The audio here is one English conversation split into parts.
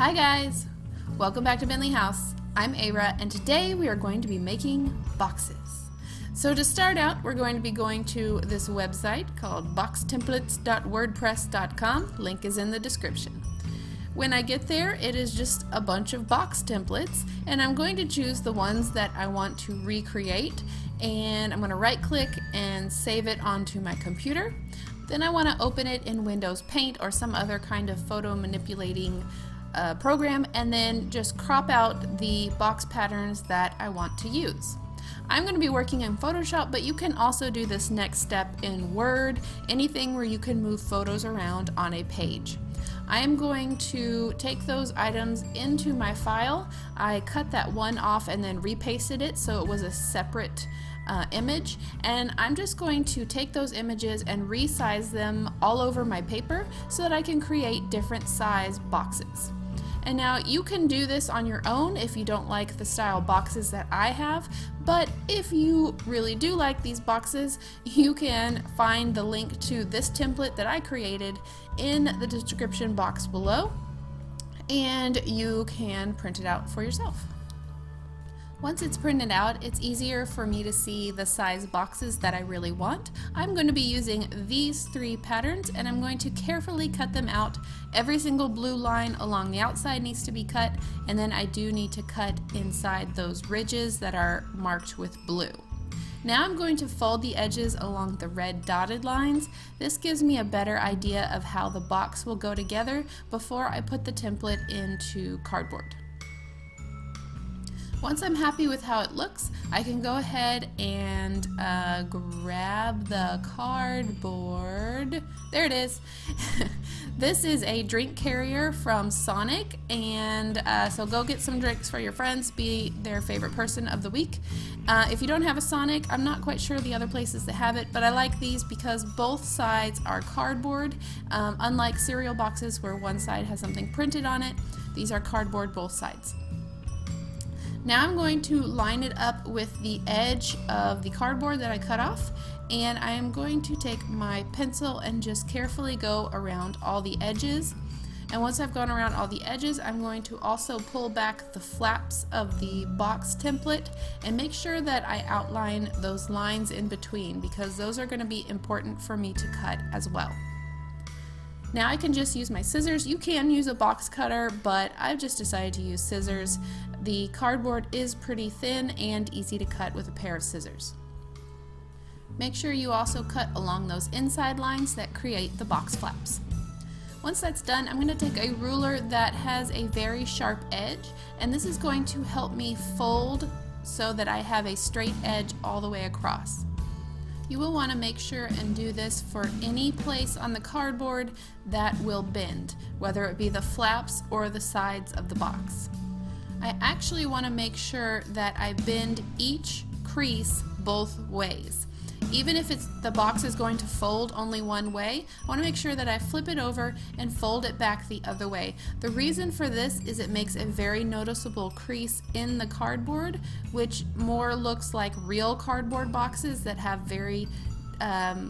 Hi guys! Welcome back to Bentley House. I'm Ara and today we are going to be making boxes. So to start out, we're going to be going to this website called boxtemplates.wordpress.com. Link is in the description. When I get there, it is just a bunch of box templates, and I'm going to choose the ones that I want to recreate, and I'm going to right click and save it onto my computer. Then I want to open it in Windows Paint or some other kind of photo manipulating program, and then just crop out the box patterns that I want to use. I'm going to be working in Photoshop, but you can also do this next step in Word, anything where you can move photos around on a page. I am going to take those items into my file. I cut that one off and then repasted it so it was a separate image, and I'm just going to take those images and resize them all over my paper so that I can create different size boxes. And now you can do this on your own if you don't like the style boxes that I have, but if you really do like these boxes, you can find the link to this template that I created in the description box below, and you can print it out for yourself. Once it's printed out, it's easier for me to see the size boxes that I really want. I'm going to be using these three patterns, and I'm going to carefully cut them out. Every single blue line along the outside needs to be cut, and then I do need to cut inside those ridges that are marked with blue. Now I'm going to fold the edges along the red dotted lines. This gives me a better idea of how the box will go together before I put the template into cardboard. Once I'm happy with how it looks, I can go ahead and grab the cardboard. There it is. This is a drink carrier from Sonic, and so go get some drinks for your friends, be their favorite person of the week. If you don't have a Sonic, I'm not quite sure the other places that have it, but I like these because both sides are cardboard. Unlike cereal boxes where one side has something printed on it, these are cardboard both sides. Now I'm going to line it up with the edge of the cardboard that I cut off, and I am going to take my pencil and just carefully go around all the edges. And once I've gone around all the edges, I'm going to also pull back the flaps of the box template and make sure that I outline those lines in between, because those are going to be important for me to cut as well. Now I can just use my scissors. You can use a box cutter, but I've just decided to use scissors. The cardboard is pretty thin and easy to cut with a pair of scissors. Make sure you also cut along those inside lines that create the box flaps. Once that's done, I'm going to take a ruler that has a very sharp edge, and this is going to help me fold so that I have a straight edge all the way across. You will want to make sure and do this for any place on the cardboard that will bend, whether it be the flaps or the sides of the box. I actually want to make sure that I bend each crease both ways. Even if the box is going to fold only one way, I want to make sure that I flip it over and fold it back the other way. The reason for this is it makes a very noticeable crease in the cardboard, which more looks like real cardboard boxes that have very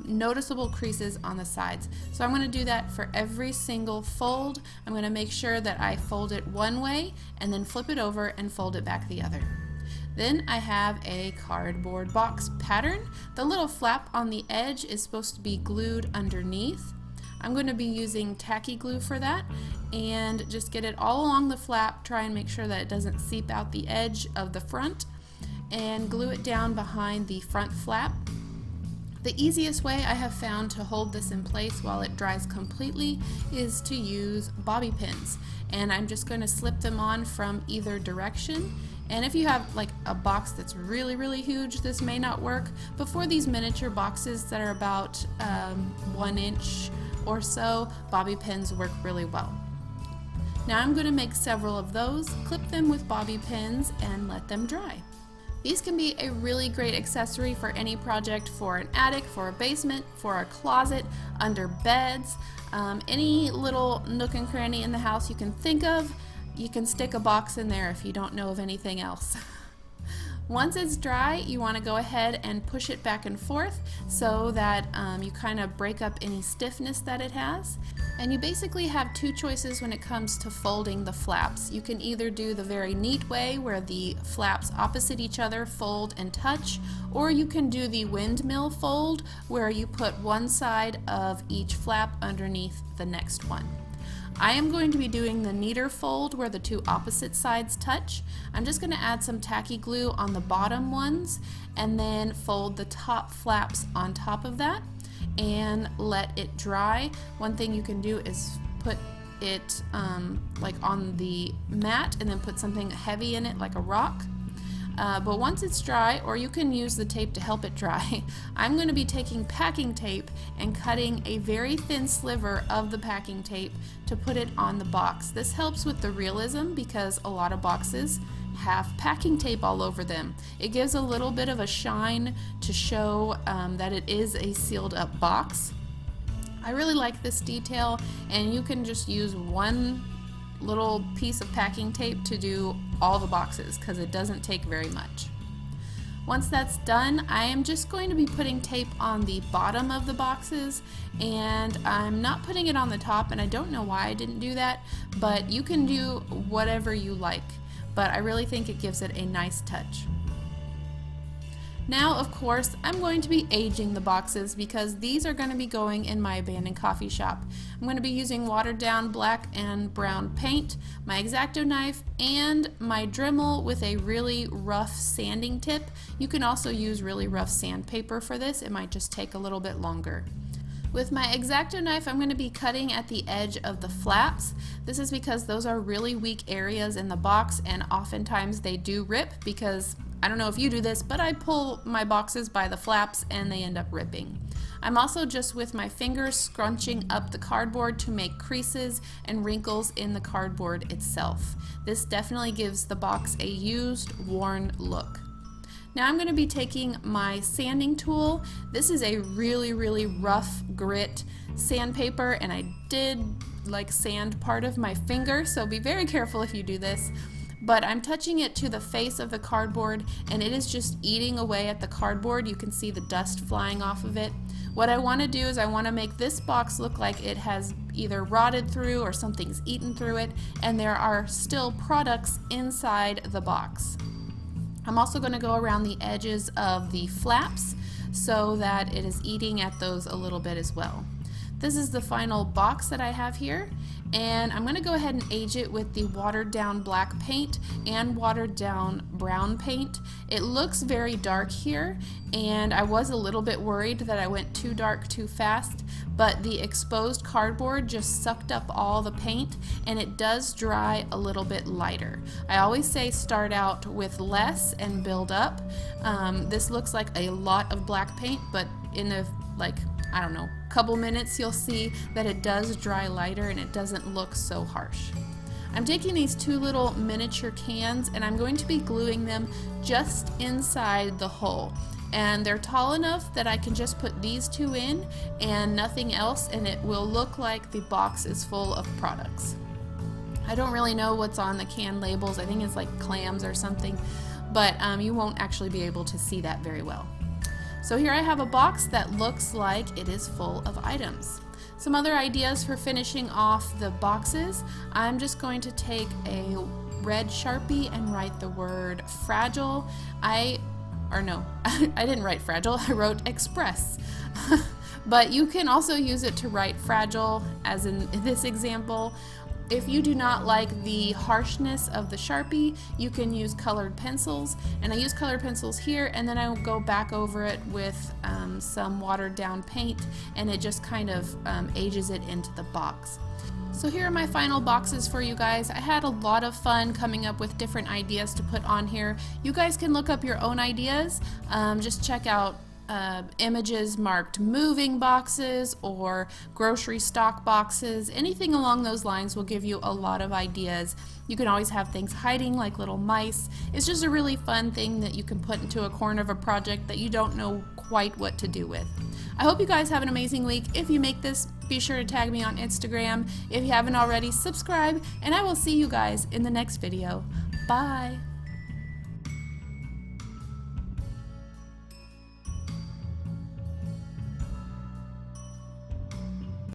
noticeable creases on the sides. So I'm going to do that for every single fold. I'm going to make sure that I fold it one way and then flip it over and fold it back the other. Then I have a cardboard box pattern. The little flap on the edge is supposed to be glued underneath. I'm going to be using tacky glue for that, and just get it all along the flap. Try and make sure that it doesn't seep out the edge of the front, and glue it down behind the front flap. The easiest way I have found to hold this in place while it dries completely is to use bobby pins, and I'm just going to slip them on from either direction. And if you have like a box that's really huge, this may not work, but for these miniature boxes that are about 1 inch or so, bobby pins work really well. Now I'm going to make several of those, clip them with bobby pins, and let them dry. These can be a really great accessory for any project, for an attic, for a basement, for a closet, under beds, any little nook and cranny in the house you can think of. You can stick a box in there if you don't know of anything else. Once it's dry, you want to go ahead and push it back and forth so that you kind of break up any stiffness that it has. And you basically have two choices when it comes to folding the flaps. You can either do the very neat way where the flaps opposite each other fold and touch, or you can do the windmill fold where you put one side of each flap underneath the next one. I am going to be doing the neater fold where the two opposite sides touch. I'm just going to add some tacky glue on the bottom ones and then fold the top flaps on top of that and let it dry. One thing you can do is put it like on the mat and then put something heavy in it like a rock. But once it's dry, or you can use the tape to help it dry, I'm going to be taking packing tape and cutting a very thin sliver of the packing tape to put it on the box. This helps with the realism because a lot of boxes have packing tape all over them. It gives a little bit of a shine to show that it is a sealed up box. I really like this detail, and you can just use one little piece of packing tape to do all the boxes because it doesn't take very much. Once that's done, I am just going to be putting tape on the bottom of the boxes, and I'm not putting it on the top, and I don't know why I didn't do that, but you can do whatever you like, but I really think it gives it a nice touch. Now, of course, I'm going to be aging the boxes because these are going to be going in my abandoned coffee shop. I'm going to be using watered down black and brown paint, my X-Acto knife, and my Dremel with a really rough sanding tip. You can also use really rough sandpaper for this. It might just take a little bit longer. With my X-Acto knife, I'm going to be cutting at the edge of the flaps. This is because those are really weak areas in the box, and oftentimes they do rip because I don't know if you do this, but I pull my boxes by the flaps and they end up ripping. I'm also just with my fingers scrunching up the cardboard to make creases and wrinkles in the cardboard itself. This definitely gives the box a used, worn look. Now I'm going to be taking my sanding tool. This is a really rough grit sandpaper, and I did like sand part of my finger, so be very careful if you do this. But I'm touching it to the face of the cardboard, and it is just eating away at the cardboard. You can see the dust flying off of it. What I want to do is I want to make this box look like it has either rotted through or something's eaten through it, and there are still products inside the box. I'm also going to go around the edges of the flaps so that it is eating at those a little bit as well. This is the final box that I have here, and I'm going to go ahead and age it with the watered down black paint and watered down brown paint. It looks very dark here, and I was a little bit worried that I went too dark too fast, but the exposed cardboard just sucked up all the paint, and it does dry a little bit lighter. I always say start out with less and build up. This looks like a lot of black paint, but in a I don't know, couple minutes you'll see that it does dry lighter and it doesn't look so harsh. I'm taking these two little miniature cans and I'm going to be gluing them just inside the hole. And they're tall enough that I can just put these two in and nothing else, and it will look like the box is full of products. I don't really know what's on the can labels. I think it's like clams or something, but you won't actually be able to see that very well. So here I have a box that looks like it is full of items. Some other ideas for finishing off the boxes. I'm just going to take a red Sharpie and write the word fragile. I didn't write fragile, I wrote express. But you can also use it to write fragile, as in this example. If you do not like the harshness of the Sharpie, you can use colored pencils, and I use colored pencils here, and then I will go back over it with some watered down paint, and it just kind of ages it into the box. So here are my final boxes for you guys. I had a lot of fun coming up with different ideas to put on here. You guys can look up your own ideas. Just check out images marked moving boxes or grocery stock boxes. Anything along those lines will give you a lot of ideas. You can always have things hiding like little mice. It's just a really fun thing that you can put into a corner of a project that you don't know quite what to do with. I hope you guys have an amazing week. If you make this, be sure to tag me on Instagram. If you haven't already, subscribe, and I will see you guys in the next video. Bye!